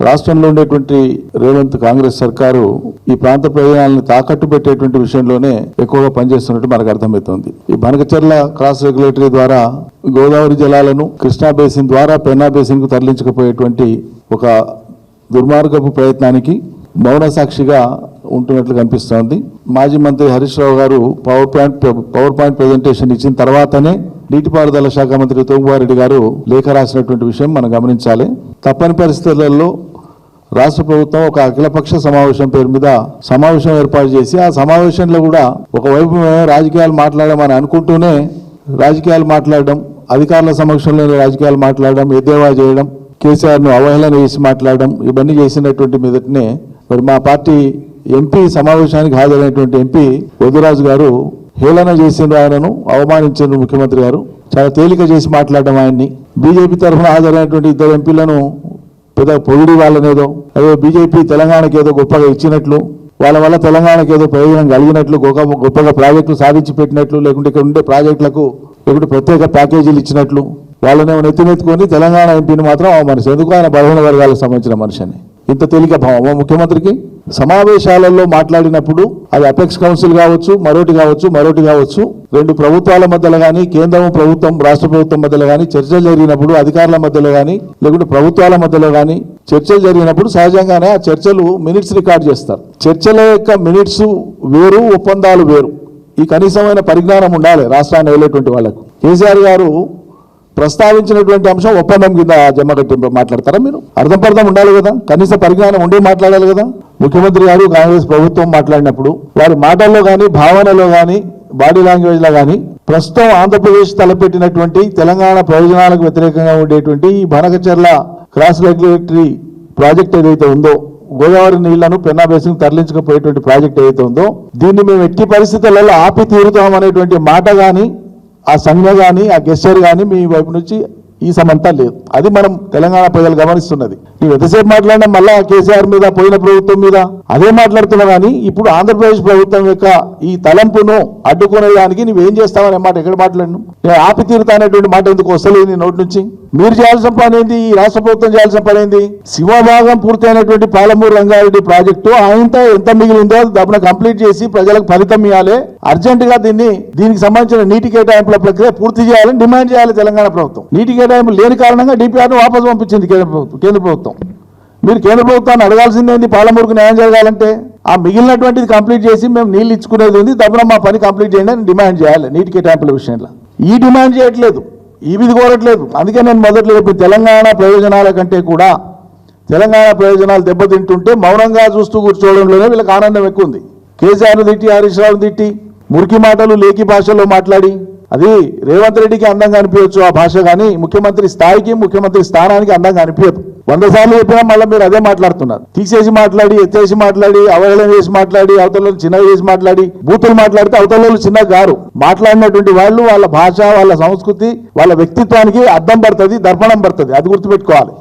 రాష్ట్రంలో ఉండేటువంటి రేవంత్ కాంగ్రెస్ సర్కారు ఈ ప్రాంత ప్రయోజనాలను తాకట్టు పెట్టేటువంటి విషయంలోనే ఎక్కువగా పనిచేస్తున్నట్టు మనకు అర్థమవుతోంది. ఈ బనకచెర్ల క్రాస్ రెగ్యులేటరీ ద్వారా గోదావరి జలాలను కృష్ణా బేసిన్ ద్వారా పెన్నా బేసిన్ కు తరలించకపోయేటువంటి ఒక దుర్మార్గపు ప్రయత్నానికి మౌన సాక్షిగా ఉంటున్నట్లు కనిపిస్తోంది. మాజీ మంత్రి హరీష్ రావు గారు పవర్ పాయింట్ ప్రెజెంటేషన్ ఇచ్చిన తర్వాతనే నీటిపారుదల శాఖ మంత్రి తోంగువారెడ్డి గారు లేఖ రాసినటువంటి విషయం మనం గమనించాలి. తప్పని పరిస్థితులలో రాష్ట్ర ప్రభుత్వం ఒక అఖిలపక్ష సమావేశం పేరు మీద సమావేశం ఏర్పాటు చేసి ఆ సమావేశంలో కూడా ఒకవైపు రాజకీయాలు మాట్లాడమని అనుకుంటూనే రాజకీయాలు మాట్లాడడం, అధికారుల సమక్షంలోనే రాజకీయాలు మాట్లాడడం, ఎద్దేవా చేయడం, కేసీఆర్ను అవహేళన చేసి మాట్లాడడం, ఇవన్నీ చేసినటువంటి మీదటనే మరి మా పార్టీ ఎంపీ సమావేశానికి హాజరైనటువంటి ఎంపీ వద్దురాజు గారు హేళన చేసిండ్రు, ఆయనను అవమానించారు ముఖ్యమంత్రి గారు. చాలా తేలిక చేసి మాట్లాడడం ఆయన్ని. బీజేపీ తరఫున హాజరైనటువంటి ఇద్దరు ఎంపీలను పెద్ద పొగిడి వాళ్ళనేదో అదే బీజేపీ తెలంగాణకి ఏదో గొప్పగా ఇచ్చినట్లు, వాళ్ళ వల్ల తెలంగాణకి ఏదో ప్రయోజనం కలిగినట్లు, గొప్పగా ప్రాజెక్టులు సాధించి పెట్టినట్లు, లేకుంటే ఇక్కడ ఉండే ప్రాజెక్టులకు లేకుంటే ప్రత్యేక ప్యాకేజీలు ఇచ్చినట్లు వాళ్ళనేమో నెత్తినెత్తుకొని తెలంగాణ ఎంపీని మాత్రం అవమానించి, ఎందుకు ఆయన బలహీన వర్గాలకు సంబంధించిన మనిషిని ఇంత తేలిక భావం ముఖ్యమంత్రికి. సమావేశాలలో మాట్లాడినప్పుడు అది అపెక్స్ కౌన్సిల్ కావచ్చు, మరోటి కావచ్చు, రెండు ప్రభుత్వాల మధ్యలో కానీ, కేంద్రం ప్రభుత్వం రాష్ట్ర ప్రభుత్వం మధ్యలో కానీ చర్చలు జరిగినప్పుడు, అధికారుల మధ్యలో కానీ లేకుంటే ప్రభుత్వాల మధ్యలో కానీ చర్చలు జరిగినప్పుడు సహజంగానే ఆ చర్చలు మినిట్స్ రికార్డ్ చేస్తారు. చర్చల యొక్క మినిట్స్ వేరు, ఒప్పందాలు వేరు. ఈ కనీసమైన పరిజ్ఞానం ఉండాలి రాష్ట్రాన్ని వెళ్ళేటువంటి వాళ్ళకు. కేసీఆర్ గారు ప్రస్తావించినటువంటి అంశం ఒప్పందం కింద జమ కట్టి మాట్లాడతారా మీరు? అర్థం పర్థం ఉండాలి కదా, కనీస పరిజ్ఞానం ఉండే మాట్లాడాలి కదా. ముఖ్యమంత్రి గారు కాంగ్రెస్ ప్రభుత్వం మాట్లాడినప్పుడు వారి మాటల్లో కానీ, భావనలో కానీ, బాడీ లాంగ్వేజ్లో కానీ ప్రస్తుతం ఆంధ్రప్రదేశ్ తలపెట్టినటువంటి తెలంగాణ ప్రయోజనాలకు వ్యతిరేకంగా ఉండేటువంటి ఈ బనకచెర్ల క్రాస్ రెగ్యులేటరీ ప్రాజెక్ట్ ఏదైతే ఉందో, గోదావరి నీళ్లను పెన్నా బేసిన్ తరలించకపోయేటువంటి ప్రాజెక్ట్ ఏదైతే ఉందో, దీన్ని మేము ఎట్టి పరిస్థితులలో ఆపి తీరుతాం అనేటువంటి మాట కానీ, ఆ సంజ్ఞ కానీ, ఆ గెస్చర్ కానీ మీ వైపు నుంచి ఈ సమంతా లేదు. అది మనం తెలంగాణ ప్రజలు గమనిస్తున్నది. నువ్వు ఎంతసేపు మాట్లాడినా మళ్ళా కేసీఆర్ మీద, పోయిన ప్రభుత్వం మీద అదే మాట్లాడుతున్నావు. కానీ ఇప్పుడు ఆంధ్రప్రదేశ్ ప్రభుత్వం యొక్క ఈ తలంపును అడ్డుకునే దానికి నువ్వేం చేస్తావనే మాట ఎక్కడ మాట్లాడిను? నేను ఆపి తీరుతా అనేటువంటి మాట ఎందుకు వస్తలేదు నీ నోటి నుంచి? మీరు చేయాల్సిన పని ఏంది? ఈ రాష్ట్ర ప్రభుత్వం చేయాల్సిన పని ఏంది? శివభాగం పూర్తయినటువంటి పాలమూరు రంగారెడ్డి ప్రాజెక్టు ఆయనతో ఎంత మిగిలిందో దాన్ని కంప్లీట్ చేసి ప్రజలకు ఫలితం ఇవ్వాలి. అర్జెంట్ గా దీనికి సంబంధించిన నీటి కేటాయింపుల ప్రక్రియ పూర్తి చేయాలని డిమాండ్ చేయాలి తెలంగాణ ప్రభుత్వం. నీటి కేటాయింపు లేని కారణంగా డిపిఆర్ను వాపసు పంపించింది కేంద్ర ప్రభుత్వం. మీరు కేంద్ర ప్రభుత్వాన్ని అడగాల్సిందేంది? పాలమూరుకు న్యాయం జరగాలంటే ఆ మిగిలినటువంటిది కంప్లీట్ చేసి మేము నీళ్ళు ఇచ్చుకునేది ఉంది, తప్పన మా పని కంప్లీట్ చేయండి అని డిమాండ్ చేయాలి నీటి కేటాయింపుల విషయంలో. ఈ డిమాండ్ చేయట్లేదు, ఇది కోరట్లేదు. అందుకే నేను మొదట్లో చెప్పి తెలంగాణ ప్రయోజనాల కంటే కూడా తెలంగాణ ప్రయోజనాలు దెబ్బతింటుంటే మౌనంగా చూస్తూ కూర్చోవడంలోనే వీళ్ళకి ఆనందం ఎక్కువ ఉంది. కేసీఆర్ను తిట్టి, హరీష్ రావును తిట్టి, మురికి మాటలు లేఖి భాషలో మాట్లాడి అది రేవంత్ రెడ్డికి అందంగా అనిపించవచ్చు ఆ భాష, కానీ ముఖ్యమంత్రి స్థాయికి, ముఖ్యమంత్రి స్థానానికి అందంగా అనిపించదు. 100 సార్లు చెప్పినా మళ్ళీ మీరు అదే మాట్లాడుతున్నారు. తీసేసి మాట్లాడి, ఎత్తేసి మాట్లాడి, అవహేళన చేసి మాట్లాడి, అవతలలో చిన్నగా చేసి మాట్లాడి, బూతులు మాట్లాడితే అవతలలో చిన్నగా గారు మాట్లాడినటువంటి వాళ్ళు వాళ్ళ భాష, వాళ్ళ సంస్కృతి, వాళ్ళ వ్యక్తిత్వానికి అద్దం పడుతుంది, దర్పణం పడుతుంది. అది గుర్తుపెట్టుకోవాలి.